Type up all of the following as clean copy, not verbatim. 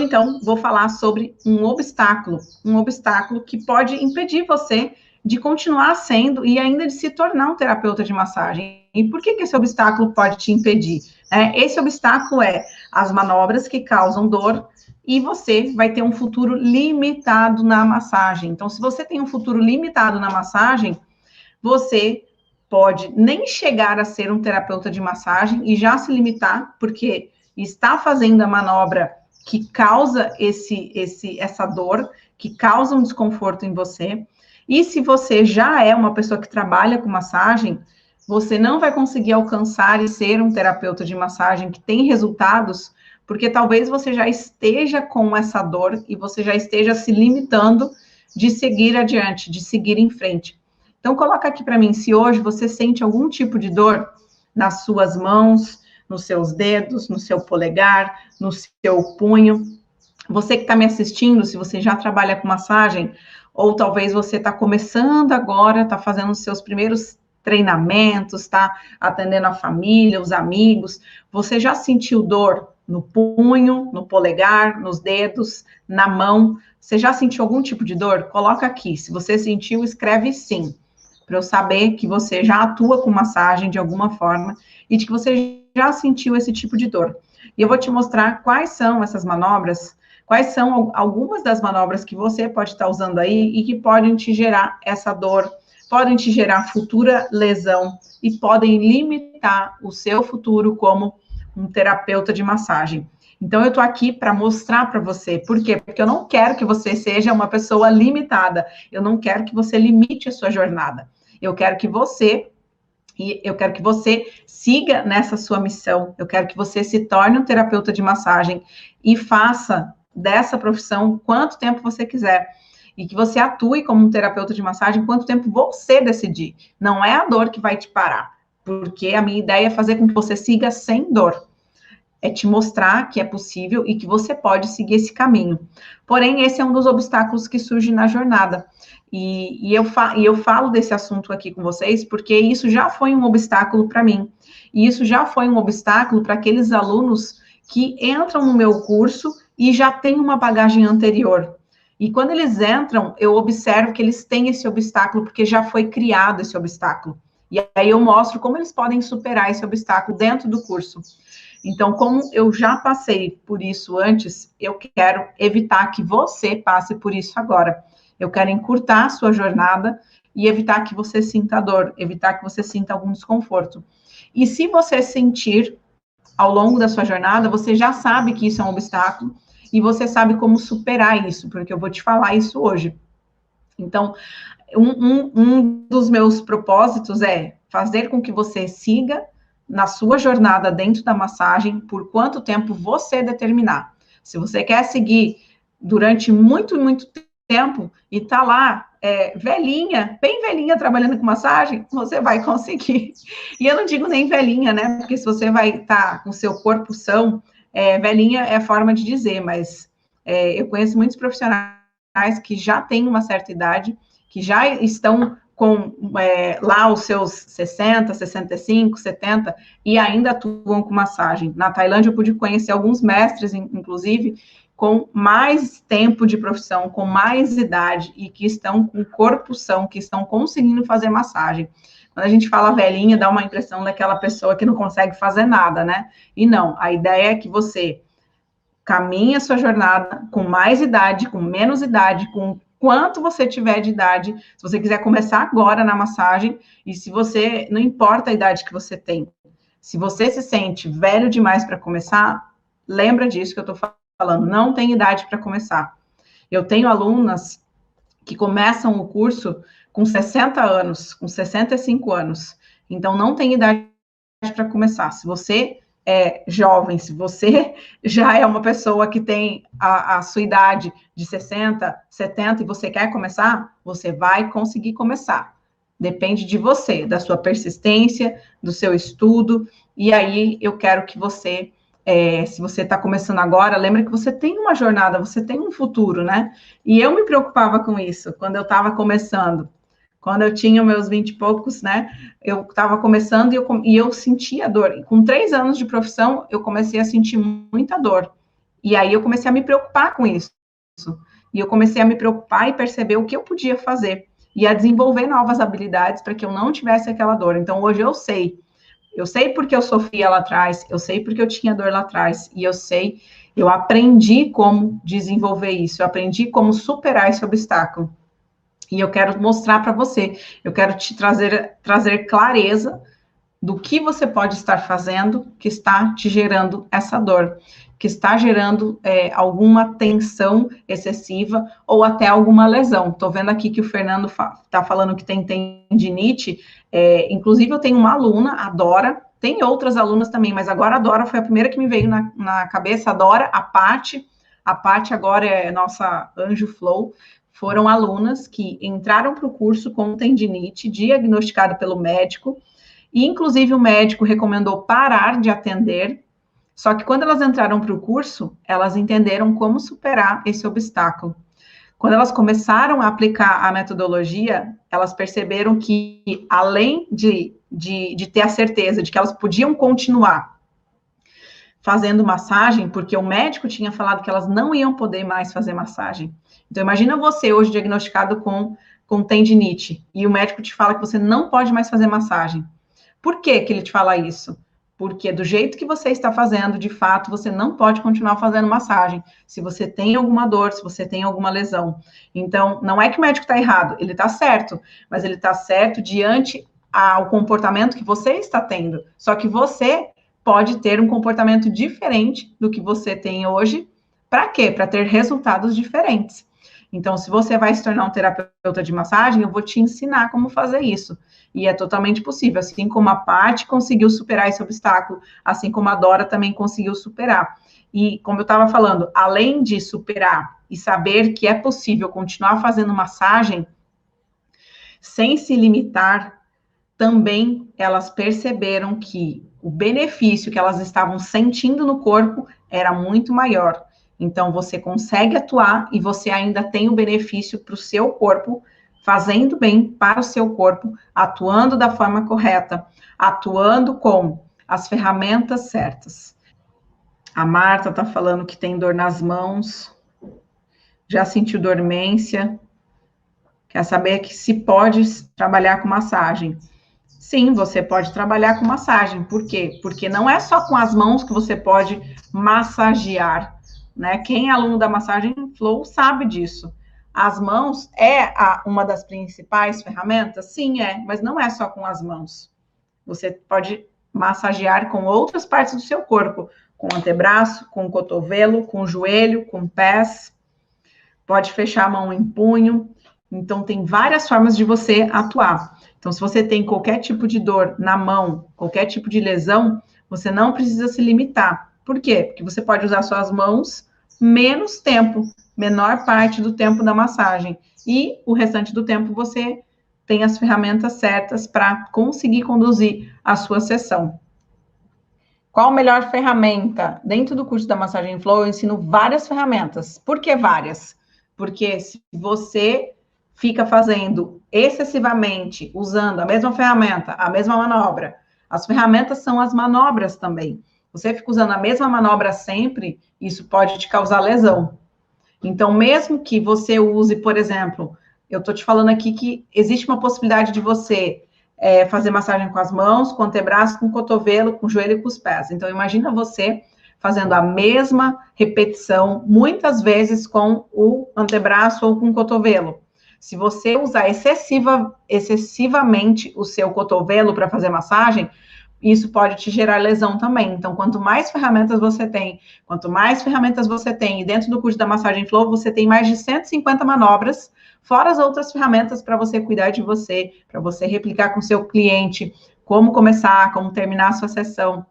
então, vou falar sobre um obstáculo que pode impedir você de continuar sendo e ainda de se tornar um terapeuta de massagem. E por que esse obstáculo pode te impedir? Esse obstáculo é as manobras que causam dor e você vai ter um futuro limitado na massagem. Então, se você tem um futuro limitado na massagem, você pode nem chegar a ser um terapeuta de massagem e já se limitar, porque está fazendo a manobra que causa essa dor, que causa um desconforto em você. E se você já é uma pessoa que trabalha com massagem, você não vai conseguir alcançar e ser um terapeuta de massagem que tem resultados, porque talvez você já esteja com essa dor e você já esteja se limitando de seguir adiante, de seguir em frente. Então, coloca aqui para mim, se hoje você sente algum tipo de dor nas suas mãos, nos seus dedos, no seu polegar, no seu punho. Você que está me assistindo, se você já trabalha com massagem, ou talvez você está começando agora, está fazendo os seus primeiros treinamentos, está atendendo a família, os amigos, você já sentiu dor no punho, no polegar, nos dedos, na mão? Você já sentiu algum tipo de dor? Coloca aqui. Se você sentiu, escreve sim, para eu saber que você já atua com massagem de alguma forma e de que você já sentiu esse tipo de dor. E eu vou te mostrar quais são essas manobras, quais são algumas das manobras que você pode estar usando aí e que podem te gerar essa dor, podem te gerar futura lesão e podem limitar o seu futuro como um terapeuta de massagem. Então, eu tô aqui para mostrar para você. Por quê? Porque eu não quero que você seja uma pessoa limitada. Eu não quero que você limite a sua jornada. Eu quero que você siga nessa sua missão. Eu quero que você se torne um terapeuta de massagem e faça dessa profissão quanto tempo você quiser. E que você atue como um terapeuta de massagem quanto tempo você decidir. Não é a dor que vai te parar. Porque a minha ideia é fazer com que você siga sem dor. É te mostrar que é possível e que você pode seguir esse caminho. Porém, esse é um dos obstáculos que surge na jornada. E eu falo desse assunto aqui com vocês porque isso já foi um obstáculo para mim. E isso já foi um obstáculo para aqueles alunos que entram no meu curso e já têm uma bagagem anterior. E quando eles entram, eu observo que eles têm esse obstáculo porque já foi criado esse obstáculo. E aí eu mostro como eles podem superar esse obstáculo dentro do curso. Então, como eu já passei por isso antes, eu quero evitar que você passe por isso agora. Eu quero encurtar a sua jornada e evitar que você sinta dor, evitar que você sinta algum desconforto. E se você sentir ao longo da sua jornada, você já sabe que isso é um obstáculo e você sabe como superar isso, porque eu vou te falar isso hoje. Então, um dos meus propósitos é fazer com que você siga na sua jornada dentro da massagem, por quanto tempo você determinar. Se você quer seguir durante muito tempo e tá lá, velhinha, bem velhinha, trabalhando com massagem, você vai conseguir. E eu não digo nem velhinha, né? Porque se você vai estar com o seu corpo são, velhinha é a forma de dizer, mas eu conheço muitos profissionais que já têm uma certa idade, que já estão com lá os seus 60, 65, 70, e ainda atuam com massagem. Na Tailândia, eu pude conhecer alguns mestres, inclusive, com mais tempo de profissão, com mais idade, e que estão com corpo são, que estão conseguindo fazer massagem. Quando a gente fala velhinha, dá uma impressão daquela pessoa que não consegue fazer nada, né? E não, a ideia é que você caminhe a sua jornada com mais idade, com menos idade, com quanto você tiver de idade, se você quiser começar agora na massagem, e se você, não importa a idade que você tem, se você se sente velho demais para começar, lembra disso que eu estou falando, não tem idade para começar. Eu tenho alunas que começam o curso com 60 anos, com 65 anos, então não tem idade para começar. Se você é jovem, se você já é uma pessoa que tem a sua idade de 60, 70 e você quer começar, você vai conseguir começar. Depende de você, da sua persistência, do seu estudo, e aí eu quero que você, se você está começando agora, lembra que você tem uma jornada, você tem um futuro, né? E eu me preocupava com isso quando eu estava começando. Quando eu tinha meus 20 e poucos, né, eu estava começando e eu sentia dor. Com 3 anos de profissão, eu comecei a sentir muita dor. E aí eu comecei a me preocupar com isso. E eu comecei a me preocupar e perceber o que eu podia fazer. E a desenvolver novas habilidades para que eu não tivesse aquela dor. Então, hoje eu sei. Eu sei porque eu sofria lá atrás, eu sei porque eu tinha dor lá atrás, e eu aprendi como desenvolver isso, eu aprendi como superar esse obstáculo. E eu quero mostrar para você, eu quero te trazer clareza do que você pode estar fazendo que está te gerando essa dor, que está gerando alguma tensão excessiva ou até alguma lesão. Estou vendo aqui que o Fernando está falando que tem tendinite, inclusive eu tenho uma aluna, a Dora, tem outras alunas também, mas agora a Dora foi a primeira que me veio na cabeça, a Dora, a Paty agora é nossa Anjo Flow, foram alunas que entraram para o curso com tendinite, diagnosticado pelo médico, e, inclusive, o médico recomendou parar de atender, só que quando elas entraram para o curso, elas entenderam como superar esse obstáculo. Quando elas começaram a aplicar a metodologia, elas perceberam que, além de ter a certeza de que elas podiam continuar fazendo massagem, porque o médico tinha falado que elas não iam poder mais fazer massagem. Então, imagina você hoje diagnosticado com tendinite, e o médico te fala que você não pode mais fazer massagem. Por que ele te fala isso? Porque do jeito que você está fazendo, de fato, você não pode continuar fazendo massagem. Se você tem alguma dor, se você tem alguma lesão. Então, não é que o médico está errado, ele está certo, mas ele está certo diante ao comportamento que você está tendo. Só que você pode ter um comportamento diferente do que você tem hoje. Para quê? Para ter resultados diferentes. Então, se você vai se tornar um terapeuta de massagem, eu vou te ensinar como fazer isso. E é totalmente possível, assim como a Paty conseguiu superar esse obstáculo, assim como a Dora também conseguiu superar. E, como eu estava falando, além de superar e saber que é possível continuar fazendo massagem, sem se limitar, também elas perceberam que o benefício que elas estavam sentindo no corpo era muito maior. Então, você consegue atuar e você ainda tem o benefício para o seu corpo, fazendo bem para o seu corpo, atuando da forma correta, atuando com as ferramentas certas. A Marta está falando que tem dor nas mãos, já sentiu dormência, quer saber que se pode trabalhar com massagem. Sim, você pode trabalhar com massagem. Por quê? Porque não é só com as mãos que você pode massagear, né? Quem é aluno da massagem Flow sabe disso. As mãos é uma das principais ferramentas? Sim, mas não é só com as mãos. Você pode massagear com outras partes do seu corpo, com o antebraço, com o cotovelo, com o joelho, com pés. Pode fechar a mão em punho. Então, tem várias formas de você atuar. Então, se você tem qualquer tipo de dor na mão, qualquer tipo de lesão, você não precisa se limitar. Por quê? Porque você pode usar suas mãos menos tempo, menor parte do tempo da massagem. E o restante do tempo você tem as ferramentas certas para conseguir conduzir a sua sessão. Qual a melhor ferramenta? Dentro do curso da Massagem Flow, eu ensino várias ferramentas. Por que várias? Porque se você fica fazendo excessivamente, usando a mesma ferramenta, a mesma manobra, as ferramentas são as manobras também. Você fica usando a mesma manobra sempre, isso pode te causar lesão. Então, mesmo que você use, por exemplo, eu estou te falando aqui que existe uma possibilidade de você fazer massagem com as mãos, com o antebraço, com o cotovelo, com o joelho e com os pés. Então, imagina você fazendo a mesma repetição, muitas vezes com o antebraço ou com o cotovelo. Se você usar excessivamente o seu cotovelo para fazer massagem, isso pode te gerar lesão também. Então, quanto mais ferramentas você tem, e dentro do curso da Massagem Flow, você tem mais de 150 manobras, fora as outras ferramentas para você cuidar de você, para você replicar com o seu cliente, como começar, como terminar a sua sessão.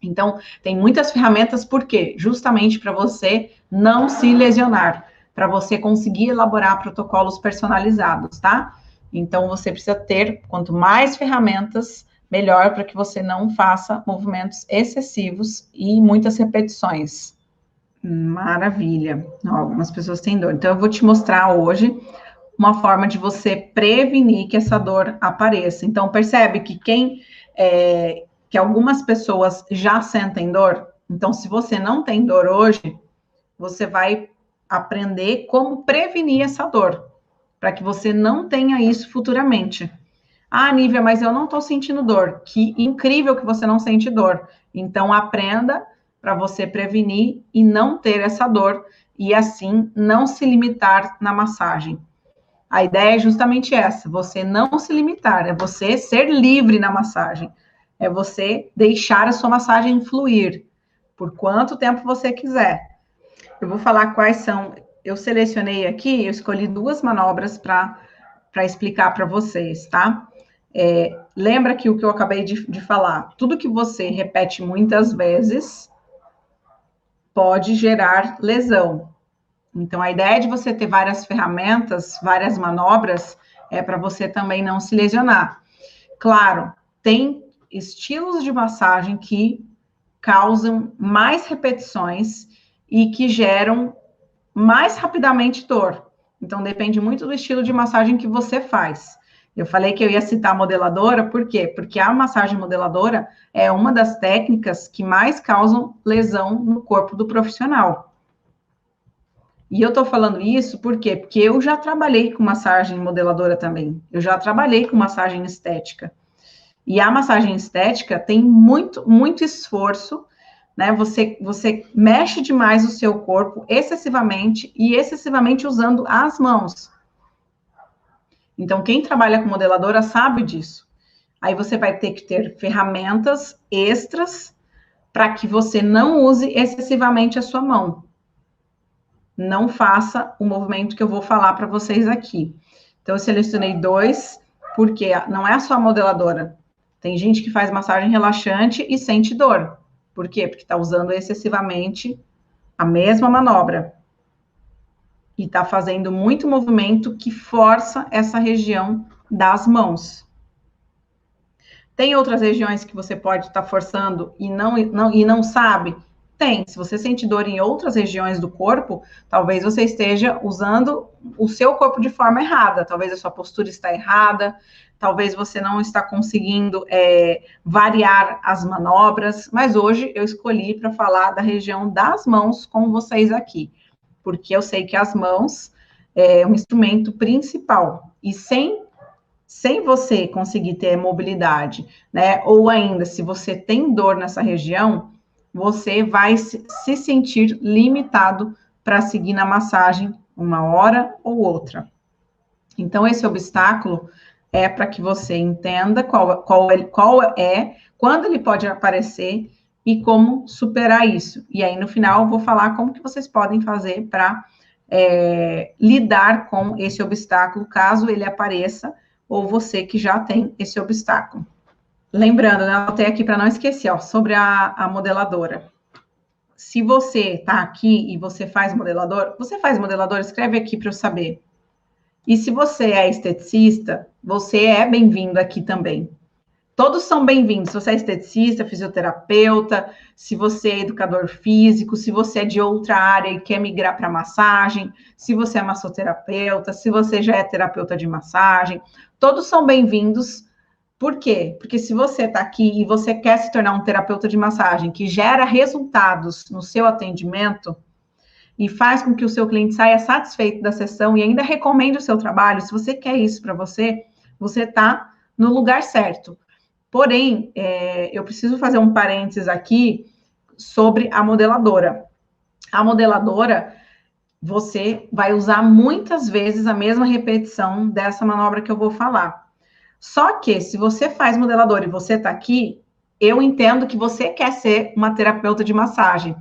Então, tem muitas ferramentas, por quê? Justamente para você não se lesionar, para você conseguir elaborar protocolos personalizados, tá? Então, você precisa ter, quanto mais ferramentas, melhor para que você não faça movimentos excessivos e muitas repetições. Maravilha. Algumas pessoas têm dor. Então, eu vou te mostrar hoje uma forma de você prevenir que essa dor apareça. Então, percebe que que algumas pessoas já sentem dor. Então, se você não tem dor hoje, você vai aprender como prevenir essa dor, para que você não tenha isso futuramente. Ah, Nívia, mas eu não estou sentindo dor. Que incrível que você não sente dor. Então, aprenda para você prevenir e não ter essa dor, e assim não se limitar na massagem. A ideia é justamente essa: você não se limitar, é você ser livre na massagem, é você deixar a sua massagem fluir por quanto tempo você quiser. Eu vou falar quais são. Eu selecionei aqui, eu escolhi 2 manobras para explicar para vocês, tá? Lembra que o que eu acabei de falar, tudo que você repete muitas vezes pode gerar lesão. Então, a ideia de você ter várias ferramentas, várias manobras, é para você também não se lesionar. Claro, tem estilos de massagem que causam mais repetições e que geram mais rapidamente dor. Então, depende muito do estilo de massagem que você faz. Eu falei que eu ia citar a modeladora, por quê? Porque a massagem modeladora é uma das técnicas que mais causam lesão no corpo do profissional. E eu tô falando isso por quê? Porque eu já trabalhei com massagem modeladora também. Eu já trabalhei com massagem estética. E a massagem estética tem muito esforço, né? Você mexe demais o seu corpo excessivamente e excessivamente usando as mãos. Então, quem trabalha com modeladora sabe disso. Aí você vai ter que ter ferramentas extras para que você não use excessivamente a sua mão. Não faça o movimento que eu vou falar para vocês aqui. Então, eu selecionei 2, porque não é só a modeladora. Tem gente que faz massagem relaxante e sente dor. Por quê? Porque está usando excessivamente a mesma manobra. E está fazendo muito movimento que força essa região das mãos. Tem outras regiões que você pode estar forçando e não sabe? Tem. Se você sente dor em outras regiões do corpo, talvez você esteja usando o seu corpo de forma errada. Talvez a sua postura está errada. Talvez você não está conseguindo variar as manobras. Mas hoje eu escolhi para falar da região das mãos com vocês aqui. Porque eu sei que as mãos é um instrumento principal. E sem você conseguir ter mobilidade, né? Ou ainda, se você tem dor nessa região, você vai se sentir limitado para seguir na massagem uma hora ou outra. Então, esse obstáculo é para que você entenda qual é, quando ele pode aparecer e como superar isso. E aí, no final, eu vou falar como que vocês podem fazer para lidar com esse obstáculo, caso ele apareça, ou você que já tem esse obstáculo. Lembrando, né, eu anotei aqui para não esquecer, ó, sobre a modeladora. Se você está aqui e você faz modelador, escreve aqui para eu saber. E se você é esteticista, você é bem-vindo aqui também. Todos são bem-vindos. Se você é esteticista, fisioterapeuta, se você é educador físico, se você é de outra área e quer migrar para massagem, se você é massoterapeuta, se você já é terapeuta de massagem, todos são bem-vindos. Por quê? Porque se você está aqui e você quer se tornar um terapeuta de massagem que gera resultados no seu atendimento e faz com que o seu cliente saia satisfeito da sessão e ainda recomende o seu trabalho, se você quer isso para você, você está no lugar certo. Porém, eu preciso fazer um parênteses aqui sobre a modeladora. A modeladora, você vai usar muitas vezes a mesma repetição dessa manobra que eu vou falar. Só que, se você faz modeladora e você está aqui, eu entendo que você quer ser uma terapeuta de massagem.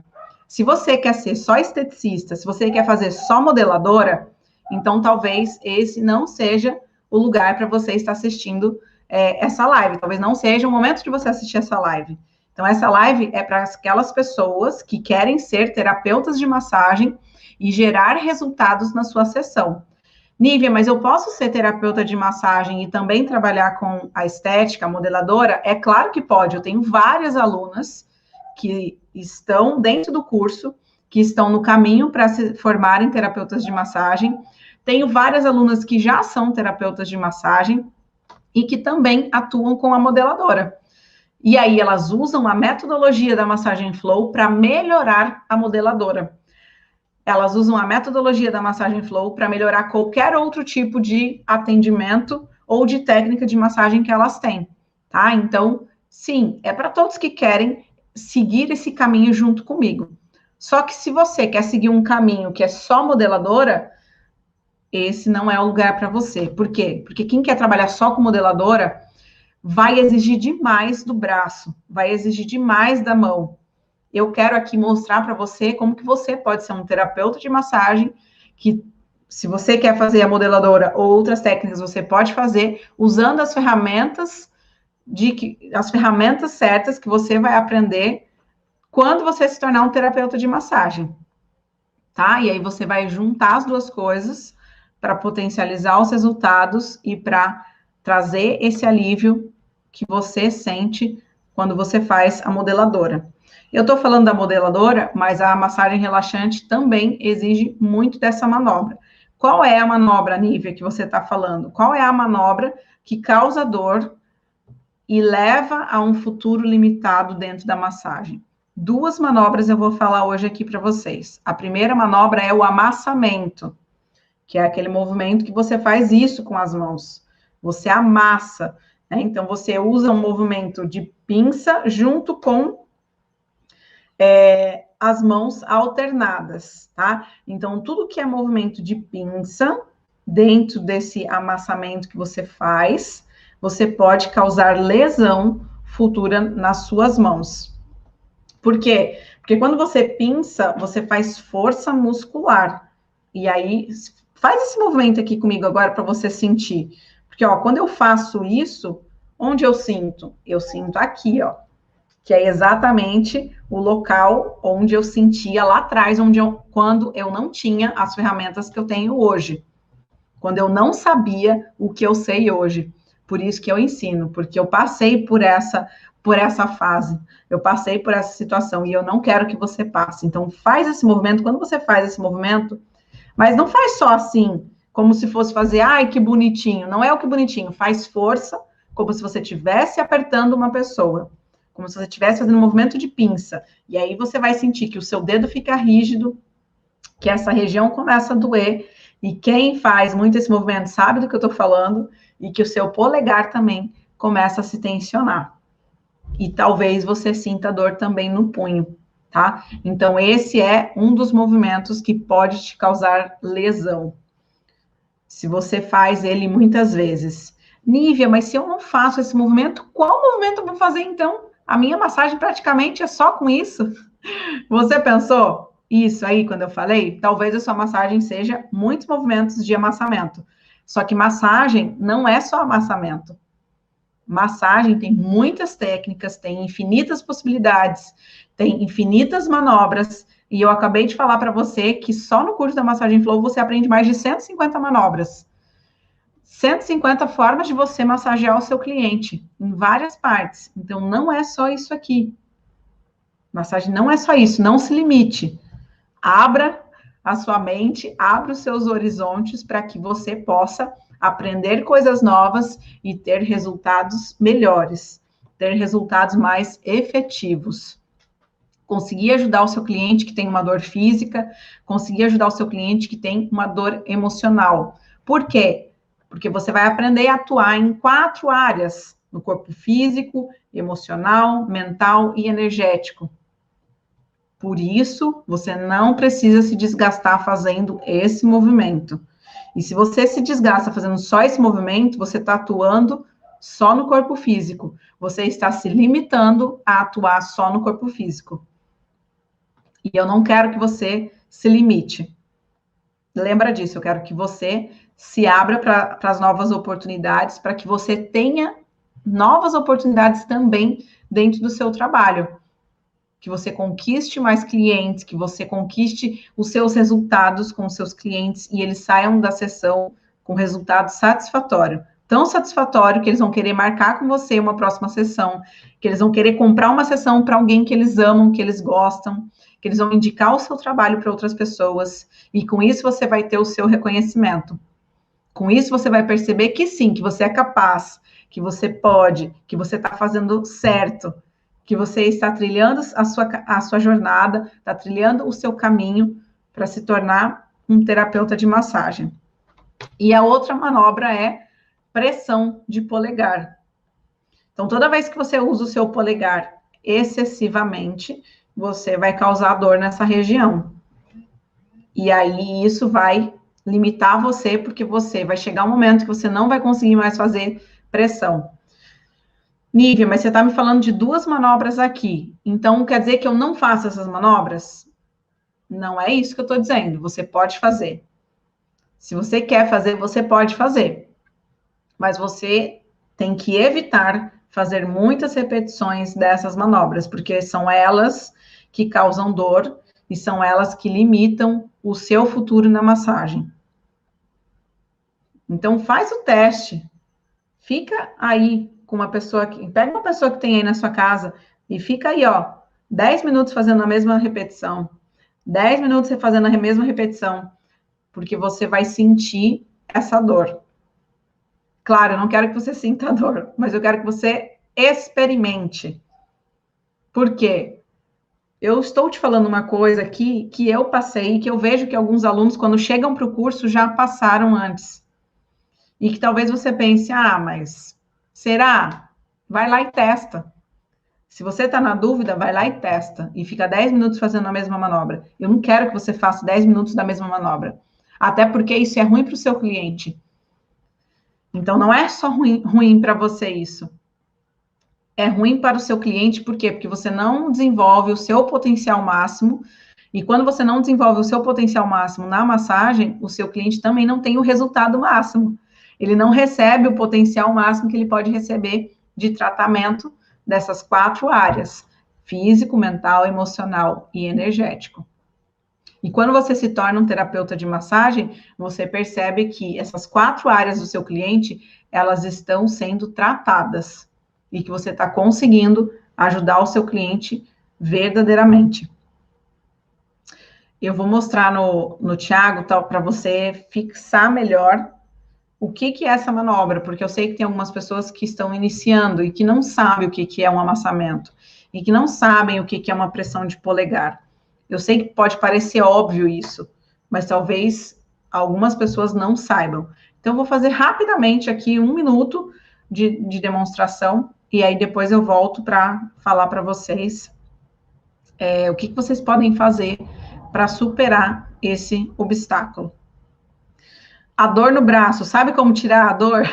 Se você quer ser só esteticista, se você quer fazer só modeladora, então talvez esse não seja o lugar para você estar assistindo essa live. Talvez não seja o momento de você assistir essa live. Então, essa live é para aquelas pessoas que querem ser terapeutas de massagem e gerar resultados na sua sessão. Nívia, mas eu posso ser terapeuta de massagem e também trabalhar com a estética, a modeladora? É claro que pode. Eu tenho várias alunas que estão dentro do curso, que estão no caminho para se formarem terapeutas de massagem. Tenho várias alunas que já são terapeutas de massagem e que também atuam com a modeladora. E aí elas usam a metodologia da massagem flow para melhorar a modeladora. elas usam a metodologia da massagem flow para melhorar qualquer outro tipo de atendimento ou de técnica de massagem que elas têm, tá? Então, sim, é para todos que querem seguir esse caminho junto comigo. Só que se você quer seguir um caminho que é só modeladora, esse não é o lugar para você. Por quê? Porque quem quer trabalhar só com modeladora vai exigir demais do braço, vai exigir demais da mão. Eu quero aqui mostrar para você como que você pode ser um terapeuta de massagem, que se você quer fazer a modeladora ou outras técnicas, você pode fazer usando as ferramentas certas que você vai aprender quando você se tornar um terapeuta de massagem, tá? E aí você vai juntar as duas coisas para potencializar os resultados e para trazer esse alívio que você sente quando você faz a modeladora. Eu estou falando da modeladora, mas a massagem relaxante também exige muito dessa manobra. Qual é a manobra, Nívia, que você está falando? Qual é a manobra que causa dor e leva a um futuro limitado dentro da massagem? Duas manobras eu vou falar hoje aqui para vocês. A primeira manobra é o amassamento, que é aquele movimento que você faz isso com as mãos. Você amassa, né? Então, você usa um movimento de pinça junto com as mãos alternadas, tá? Então, tudo que é movimento de pinça, dentro desse amassamento que você faz, você pode causar lesão futura nas suas mãos. Por quê? Porque quando você pinça, você faz força muscular. E aí, faz esse movimento aqui comigo agora para você sentir. Porque, ó, quando eu faço isso, onde eu sinto? Eu sinto aqui, ó, que é exatamente o local onde eu sentia lá atrás, quando eu não tinha as ferramentas que eu tenho hoje, quando eu não sabia o que eu sei hoje. Por isso que eu ensino, porque eu passei por essa fase, eu passei por essa situação e eu não quero que você passe. Então, faz esse movimento. Quando você faz esse movimento, mas não faz só assim, como se fosse fazer, ai, que bonitinho. Não é o que bonitinho, faz força, como se você estivesse apertando uma pessoa, como se você estivesse fazendo um movimento de pinça. E aí você vai sentir que o seu dedo fica rígido, que essa região começa a doer. E quem faz muito esse movimento sabe do que eu estou falando, e que o seu polegar também começa a se tensionar. E talvez você sinta dor também no punho, tá? Então, esse é um dos movimentos que pode te causar lesão, se você faz ele muitas vezes. Nívia, mas se eu não faço esse movimento, qual movimento eu vou fazer então? A minha massagem praticamente é só com isso. Você pensou isso aí quando eu falei? Talvez a sua massagem seja muitos movimentos de amassamento. Só que massagem não é só amassamento. Massagem tem muitas técnicas, tem infinitas possibilidades, tem infinitas manobras. E eu acabei de falar para você que só no curso da Massagem Flow você aprende mais de 150 manobras. 150 formas de você massagear o seu cliente em várias partes. Então, não é só isso aqui. Massagem não é só isso, não se limite. Abra a sua mente, abra os seus horizontes para que você possa aprender coisas novas e ter resultados melhores, ter resultados mais efetivos. Conseguir ajudar o seu cliente que tem uma dor física, conseguir ajudar o seu cliente que tem uma dor emocional. Por quê? Porque você vai aprender a atuar em 4 áreas, no corpo físico, emocional, mental e energético. Por isso, você não precisa se desgastar fazendo esse movimento. E se você se desgasta fazendo só esse movimento, você está atuando só no corpo físico. Você está se limitando a atuar só no corpo físico. E eu não quero que você se limite. Lembra disso, eu quero que você se abra para as novas oportunidades, para que você tenha novas oportunidades também dentro do seu trabalho. Que você conquiste mais clientes, que você conquiste os seus resultados com os seus clientes e eles saiam da sessão com resultado satisfatório. Tão satisfatório que eles vão querer marcar com você uma próxima sessão, que eles vão querer comprar uma sessão para alguém que eles amam, que eles gostam, que eles vão indicar o seu trabalho para outras pessoas, e com isso você vai ter o seu reconhecimento. Com isso você vai perceber que sim, que você é capaz, que você pode, que você está fazendo certo, que você está trilhando a sua jornada, está trilhando o seu caminho para se tornar um terapeuta de massagem. E a outra manobra é pressão de polegar. Então, toda vez que você usa o seu polegar excessivamente, você vai causar dor nessa região. E aí, isso vai limitar você, porque você vai chegar um momento que você não vai conseguir mais fazer pressão. Nívia, mas você está me falando de 2 manobras aqui. Então, quer dizer que eu não faço essas manobras? Não é isso que eu estou dizendo. Você pode fazer. Se você quer fazer, você pode fazer. Mas você tem que evitar fazer muitas repetições dessas manobras, porque são elas que causam dor e são elas que limitam o seu futuro na massagem. Então, faz o teste. Fica aí com uma pessoa pega uma pessoa que tem aí na sua casa e fica aí, ó, 10 minutos fazendo a mesma repetição. 10 minutos fazendo a mesma repetição, porque você vai sentir essa dor. Claro, eu não quero que você sinta dor, mas eu quero que você experimente. Por quê? Eu estou te falando uma coisa aqui que eu passei, que eu vejo que alguns alunos, quando chegam para o curso, já passaram antes. E que talvez você pense, mas será? Vai lá e testa. Se você está na dúvida, vai lá e testa. E fica 10 minutos fazendo a mesma manobra. Eu não quero que você faça 10 minutos da mesma manobra. Até porque isso é ruim para o seu cliente. Então, não é só ruim para você isso. É ruim para o seu cliente, por quê? Porque você não desenvolve o seu potencial máximo. E quando você não desenvolve o seu potencial máximo na massagem, o seu cliente também não tem o resultado máximo. Ele não recebe o potencial máximo que ele pode receber de tratamento dessas 4 áreas: físico, mental, emocional e energético. E quando você se torna um terapeuta de massagem, você percebe que essas 4 áreas do seu cliente, elas estão sendo tratadas e que você está conseguindo ajudar o seu cliente verdadeiramente. Eu vou mostrar no Thiago, para você fixar melhor o que é essa manobra, porque eu sei que tem algumas pessoas que estão iniciando e que não sabem o que é um amassamento, e que não sabem o que é uma pressão de polegar. Eu sei que pode parecer óbvio isso, mas talvez algumas pessoas não saibam. Então, eu vou fazer rapidamente aqui 1 minuto de demonstração, e aí depois eu volto para falar para vocês o que vocês podem fazer para superar esse obstáculo. A dor no braço, sabe como tirar a dor?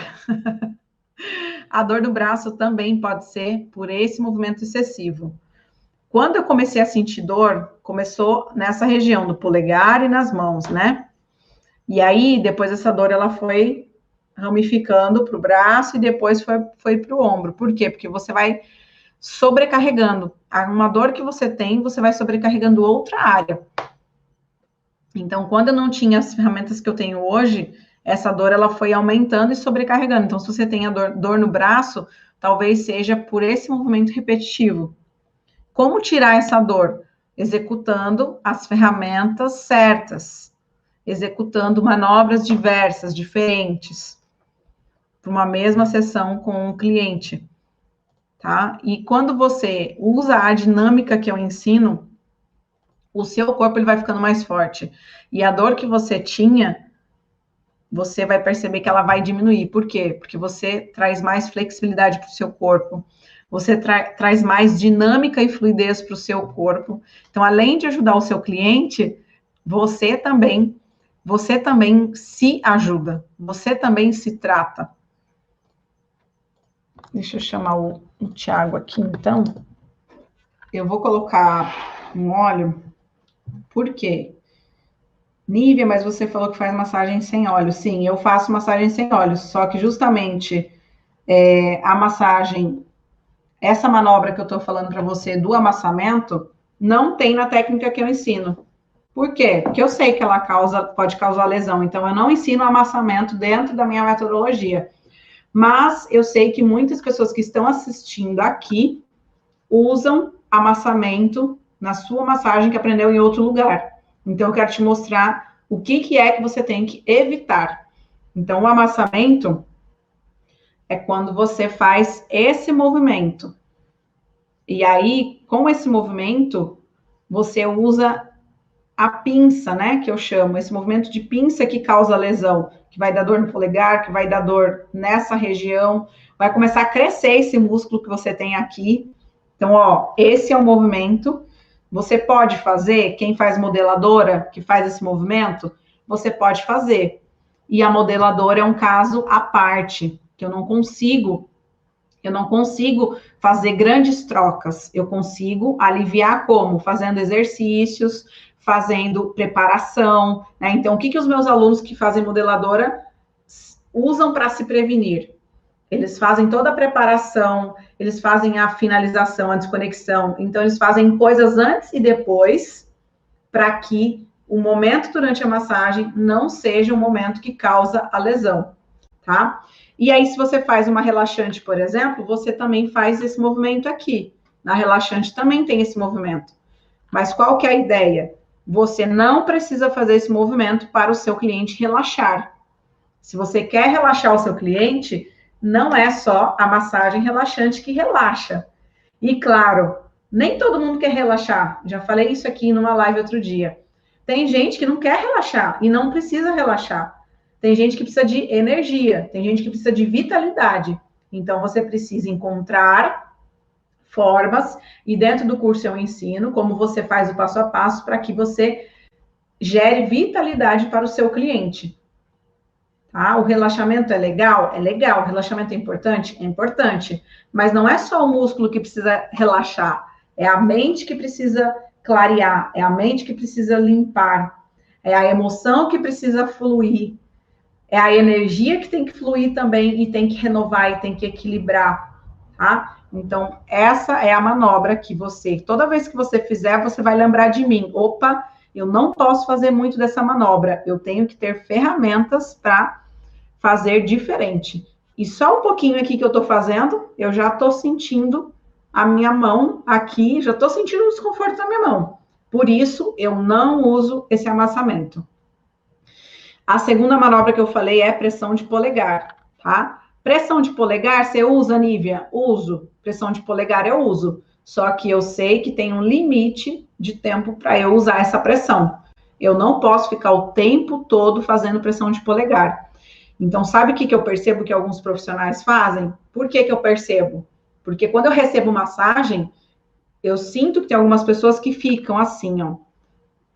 A dor no braço também pode ser por esse movimento excessivo. Quando eu comecei a sentir dor, começou nessa região do polegar e nas mãos, né? E aí, depois essa dor, ela foi ramificando para o braço e depois foi para o ombro. Por quê? Porque você vai sobrecarregando. Uma dor que você tem, você vai sobrecarregando outra área. Então, quando eu não tinha as ferramentas que eu tenho hoje, essa dor ela foi aumentando e sobrecarregando. Então, se você tem a dor no braço, talvez seja por esse movimento repetitivo. Como tirar essa dor? Executando as ferramentas certas, executando manobras diversas, diferentes, para uma mesma sessão com um cliente, tá? E quando você usa a dinâmica que eu ensino, o seu corpo ele vai ficando mais forte. E a dor que você tinha, você vai perceber que ela vai diminuir. Por quê? Porque você traz mais flexibilidade para o seu corpo. Você traz mais dinâmica e fluidez para o seu corpo. Então, além de ajudar o seu cliente, você também se ajuda. Você também se trata. Deixa eu chamar o Thiago aqui, então. Eu vou colocar um óleo. Por quê? Nívia, mas você falou que faz massagem sem óleo. Sim, eu faço massagem sem óleo, só que justamente a massagem, essa manobra que eu estou falando para você do amassamento, não tem na técnica que eu ensino. Por quê? Porque eu sei que ela pode causar lesão, então eu não ensino amassamento dentro da minha metodologia. Mas eu sei que muitas pessoas que estão assistindo aqui usam amassamento na sua massagem que aprendeu em outro lugar. Então, eu quero te mostrar o que é que você tem que evitar. Então, o amassamento é quando você faz esse movimento. E aí, com esse movimento, você usa a pinça, né, que eu chamo, esse movimento de pinça que causa lesão, que vai dar dor no polegar, que vai dar dor nessa região, vai começar a crescer esse músculo que você tem aqui. Então, ó, esse é o movimento. Você pode fazer, quem faz modeladora, que faz esse movimento, você pode fazer. E a modeladora é um caso à parte, que eu não consigo fazer grandes trocas. Eu consigo aliviar como? Fazendo exercícios, fazendo preparação, né? Então, o que os meus alunos que fazem modeladora usam para se prevenir? Eles fazem toda a preparação, eles fazem a finalização, a desconexão. Então, eles fazem coisas antes e depois, para que o momento durante a massagem não seja um momento que causa a lesão, tá? E aí, se você faz uma relaxante, por exemplo, você também faz esse movimento aqui. Na relaxante também tem esse movimento. Mas qual que é a ideia? Você não precisa fazer esse movimento para o seu cliente relaxar. Se você quer relaxar o seu cliente, não é só a massagem relaxante que relaxa. E claro, nem todo mundo quer relaxar. Já falei isso aqui numa live outro dia. Tem gente que não quer relaxar e não precisa relaxar. Tem gente que precisa de energia, tem gente que precisa de vitalidade. Então, você precisa encontrar formas, e dentro do curso eu ensino como você faz o passo a passo para que você gere vitalidade para o seu cliente. Tá? O relaxamento é legal? É legal. O relaxamento é importante? É importante. Mas não é só o músculo que precisa relaxar, é a mente que precisa clarear, é a mente que precisa limpar, é a emoção que precisa fluir, é a energia que tem que fluir também e tem que renovar e tem que equilibrar, tá? Então, essa é a manobra que você, toda vez que você fizer, você vai lembrar de mim. Opa, eu não posso fazer muito dessa manobra, eu tenho que ter ferramentas para fazer diferente. E só um pouquinho aqui que eu tô fazendo, eu já tô sentindo a minha mão aqui, já tô sentindo um desconforto na minha mão. Por isso, eu não uso esse amassamento. A segunda manobra que eu falei é pressão de polegar, tá? Pressão de polegar, você usa, Nívia? Uso. Pressão de polegar eu uso. Só que eu sei que tem um limite de tempo para eu usar essa pressão. Eu não posso ficar o tempo todo fazendo pressão de polegar. Então, sabe o que eu percebo que alguns profissionais fazem? Por que eu percebo? Porque quando eu recebo massagem, eu sinto que tem algumas pessoas que ficam assim, ó.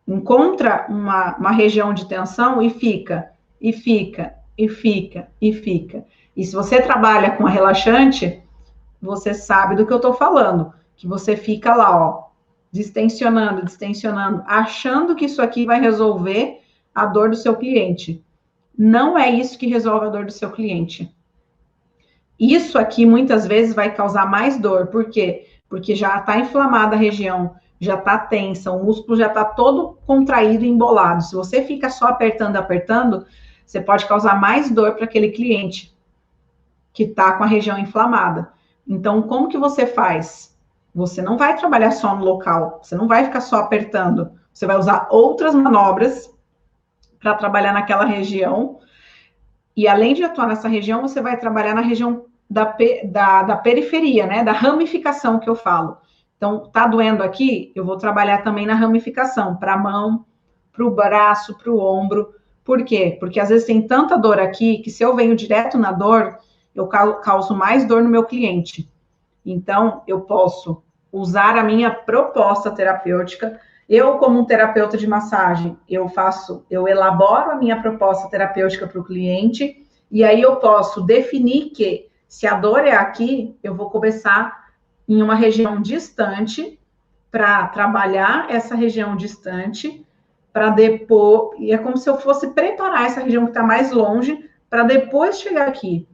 Encontra uma região de tensão e fica, e fica, e fica, e fica. E se você trabalha com a relaxante, você sabe do que eu tô falando, que você fica lá, ó, distensionando, distensionando, achando que isso aqui vai resolver a dor do seu cliente. Não é isso que resolve a dor do seu cliente. Isso aqui, muitas vezes, vai causar mais dor. Por quê? Porque já está inflamada a região, já está tensa, o músculo já está todo contraído e embolado. Se você fica só apertando, apertando, você pode causar mais dor para aquele cliente que está com a região inflamada. Então, como que você faz? Você não vai trabalhar só no local, você não vai ficar só apertando, você vai usar outras manobras para trabalhar naquela região. E além de atuar nessa região, você vai trabalhar na região da periferia, né? Da ramificação que eu falo. Então, tá doendo aqui? Eu vou trabalhar também na ramificação, para a mão, para o braço, para o ombro. Por quê? Porque às vezes tem tanta dor aqui que se eu venho direto na dor, eu causo mais dor no meu cliente. Então, eu posso usar a minha proposta terapêutica. Eu, como um terapeuta de massagem, eu elaboro a minha proposta terapêutica para o cliente, e aí eu posso definir que, se a dor é aqui, eu vou começar em uma região distante, para trabalhar essa região distante, para depois, e é como se eu fosse preparar essa região que está mais longe, para depois chegar aqui.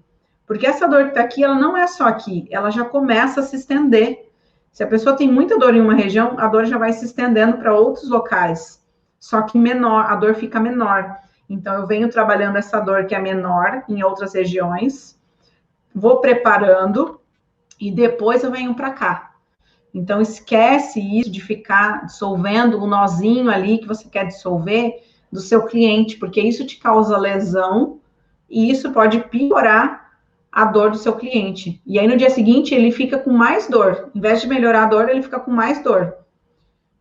Porque essa dor que está aqui, ela não é só aqui, ela já começa a se estender. Se a pessoa tem muita dor em uma região, a dor já vai se estendendo para outros locais. Só que menor, a dor fica menor. Então, eu venho trabalhando essa dor que é menor em outras regiões, vou preparando e depois eu venho para cá. Então, esquece isso de ficar dissolvendo o nozinho ali que você quer dissolver do seu cliente, porque isso te causa lesão e isso pode piorar a dor do seu cliente. E aí, no dia seguinte, ele fica com mais dor. Em vez de melhorar a dor, ele fica com mais dor.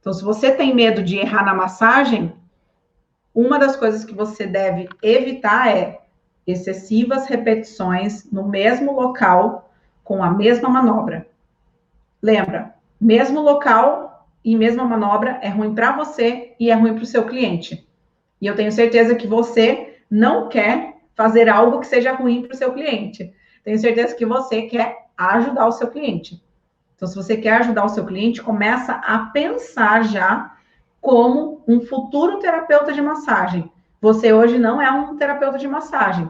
Então, se você tem medo de errar na massagem, uma das coisas que você deve evitar é excessivas repetições no mesmo local com a mesma manobra. Lembra, mesmo local e mesma manobra é ruim para você e é ruim para o seu cliente. E eu tenho certeza que você não quer fazer algo que seja ruim para o seu cliente. Tenho certeza que você quer ajudar o seu cliente. Então, se você quer ajudar o seu cliente, começa a pensar já como um futuro terapeuta de massagem. Você hoje não é um terapeuta de massagem.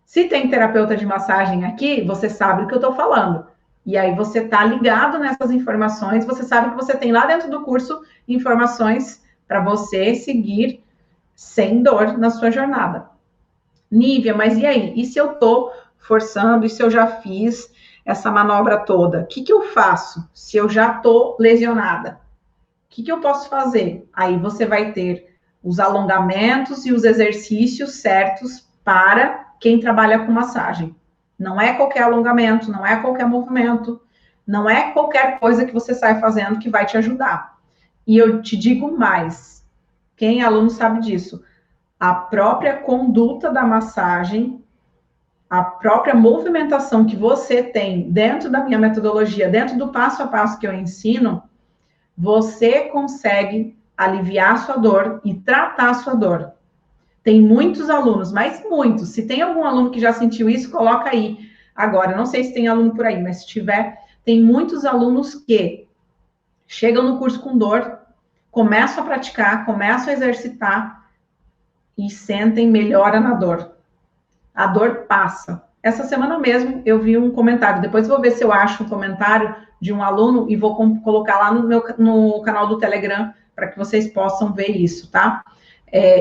Se tem terapeuta de massagem aqui, você sabe o que eu estou falando. E aí você está ligado nessas informações, você sabe que você tem lá dentro do curso informações para você seguir sem dor na sua jornada. Nívia, mas e aí? E se eu estou forçando, e se eu já fiz essa manobra toda? O que eu faço se eu já estou lesionada? O que eu posso fazer? Aí você vai ter os alongamentos e os exercícios certos para quem trabalha com massagem. Não é qualquer alongamento, não é qualquer movimento, não é qualquer coisa que você sai fazendo que vai te ajudar. E eu te digo mais, quem é aluno sabe disso, a própria conduta da massagem, a própria movimentação que você tem dentro da minha metodologia, dentro do passo a passo que eu ensino, você consegue aliviar a sua dor e tratar a sua dor. Tem muitos alunos, mas muitos. Se tem algum aluno que já sentiu isso, coloca aí. Agora, não sei se tem aluno por aí, mas se tiver, tem muitos alunos que chegam no curso com dor, começam a praticar, começam a exercitar e sentem melhora na dor. A dor passa. Essa semana mesmo eu vi um comentário, depois eu vou ver se eu acho um comentário de um aluno e vou colocar lá no canal do Telegram para que vocês possam ver isso, tá?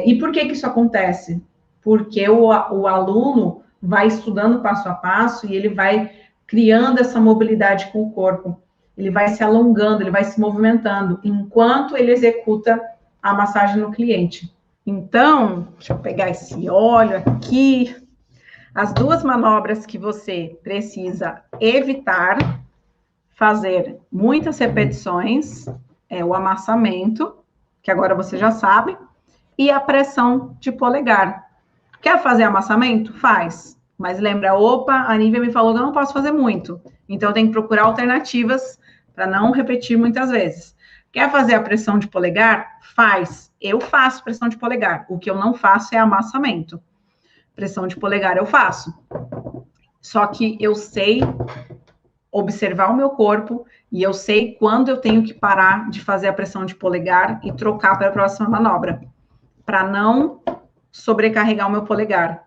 E por que isso acontece? Porque o aluno vai estudando passo a passo e ele vai criando essa mobilidade com o corpo. Ele vai se alongando, ele vai se movimentando enquanto ele executa a massagem no cliente. Então, deixa eu pegar esse óleo aqui. As duas manobras que você precisa evitar fazer muitas repetições é o amassamento, que agora você já sabe, e a pressão de polegar. Quer fazer amassamento? Faz. Mas lembra, opa, a Nívia me falou que eu não posso fazer muito. Então, eu tenho que procurar alternativas para não repetir muitas vezes. Quer fazer a pressão de polegar? Faz. Eu faço pressão de polegar. O que eu não faço é amassamento. Pressão de polegar eu faço. Só que eu sei observar o meu corpo e eu sei quando eu tenho que parar de fazer a pressão de polegar e trocar para a próxima manobra, para não sobrecarregar o meu polegar.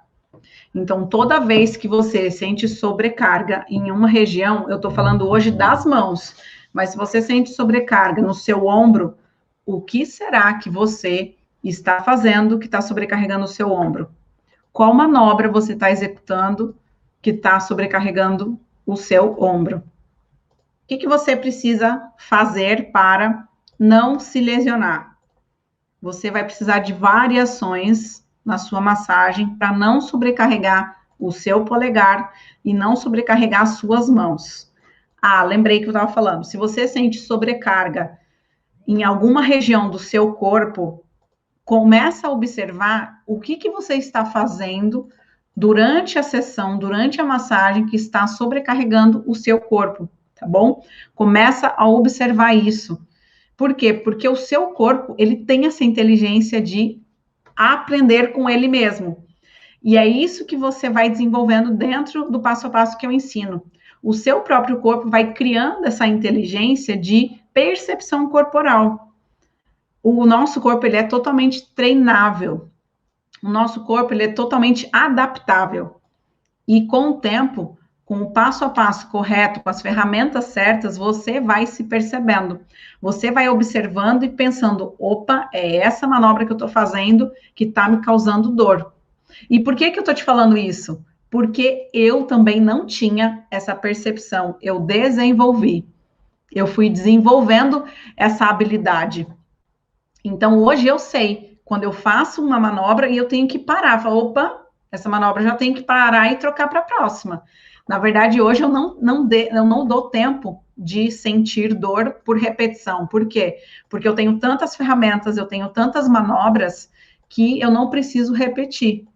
Então, toda vez que você sente sobrecarga em uma região, eu estou falando hoje das mãos, mas se você sente sobrecarga no seu ombro, o que será que você está fazendo que está sobrecarregando o seu ombro? Qual manobra você está executando que está sobrecarregando o seu ombro? O que você precisa fazer para não se lesionar? Você vai precisar de variações na sua massagem para não sobrecarregar o seu polegar e não sobrecarregar as suas mãos. Ah, lembrei que eu estava falando. Se você sente sobrecarga em alguma região do seu corpo, começa a observar o que você está fazendo durante a sessão, durante a massagem, que está sobrecarregando o seu corpo, tá bom? Começa a observar isso. Por quê? Porque o seu corpo, ele tem essa inteligência de aprender com ele mesmo. E é isso que você vai desenvolvendo dentro do passo a passo que eu ensino. O seu próprio corpo vai criando essa inteligência de percepção corporal. O nosso corpo, ele é totalmente treinável. O nosso corpo, ele é totalmente adaptável. E com o tempo, com o passo a passo correto, com as ferramentas certas, você vai se percebendo. Você vai observando e pensando, opa, é essa manobra que eu estou fazendo que está me causando dor. E por que eu estou te falando isso? Porque eu também não tinha essa percepção. Eu desenvolvi. Eu fui desenvolvendo essa habilidade. Então, hoje eu sei, quando eu faço uma manobra e eu tenho que parar, falar, opa, essa manobra eu já tenho que parar e trocar para a próxima. Na verdade, hoje eu não dou tempo de sentir dor por repetição. Por quê? Porque eu tenho tantas ferramentas, eu tenho tantas manobras que eu não preciso repetir.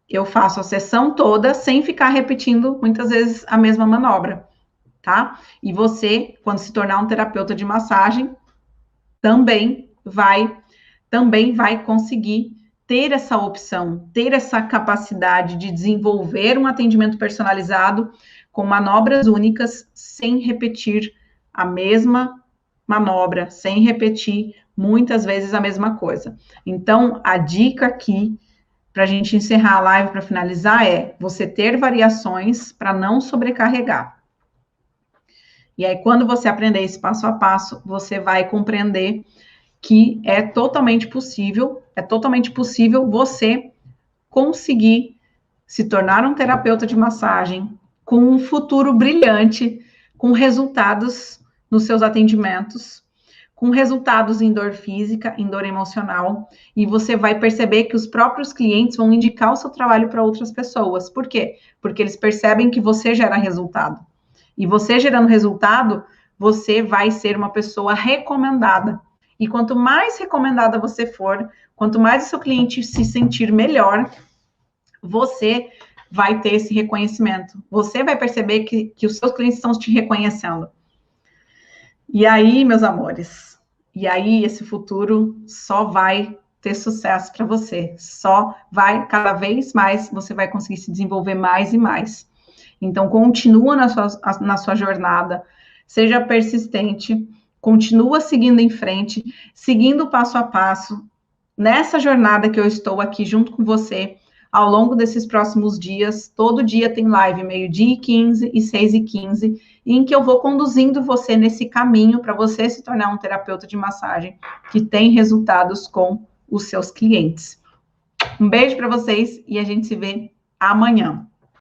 Eu faço a sessão toda sem ficar repetindo muitas vezes a mesma manobra, tá? E você, quando se tornar um terapeuta de massagem, também vai conseguir ter essa opção, ter essa capacidade de desenvolver um atendimento personalizado com manobras únicas, sem repetir a mesma manobra, sem repetir muitas vezes a mesma coisa. Então, a dica aqui, para a gente encerrar a live, para finalizar, é você ter variações para não sobrecarregar. E aí, quando você aprender esse passo a passo, você vai compreender que é totalmente possível você conseguir se tornar um terapeuta de massagem com um futuro brilhante, com resultados nos seus atendimentos, com resultados em dor física, em dor emocional, e você vai perceber que os próprios clientes vão indicar o seu trabalho para outras pessoas. Por quê? Porque eles percebem que você gera resultado. E você gerando resultado, você vai ser uma pessoa recomendada. E quanto mais recomendada você for, quanto mais o seu cliente se sentir melhor, você vai ter esse reconhecimento. Você vai perceber que os seus clientes estão te reconhecendo. E aí, meus amores, esse futuro só vai ter sucesso para você. Só vai, cada vez mais, você vai conseguir se desenvolver mais e mais. Então, continua na sua jornada, seja persistente, continua seguindo em frente, seguindo passo a passo, nessa jornada que eu estou aqui junto com você, ao longo desses próximos dias. Todo dia tem live, 12h15 e 6h15, em que eu vou conduzindo você nesse caminho para você se tornar um terapeuta de massagem que tem resultados com os seus clientes. Um beijo para vocês e a gente se vê amanhã.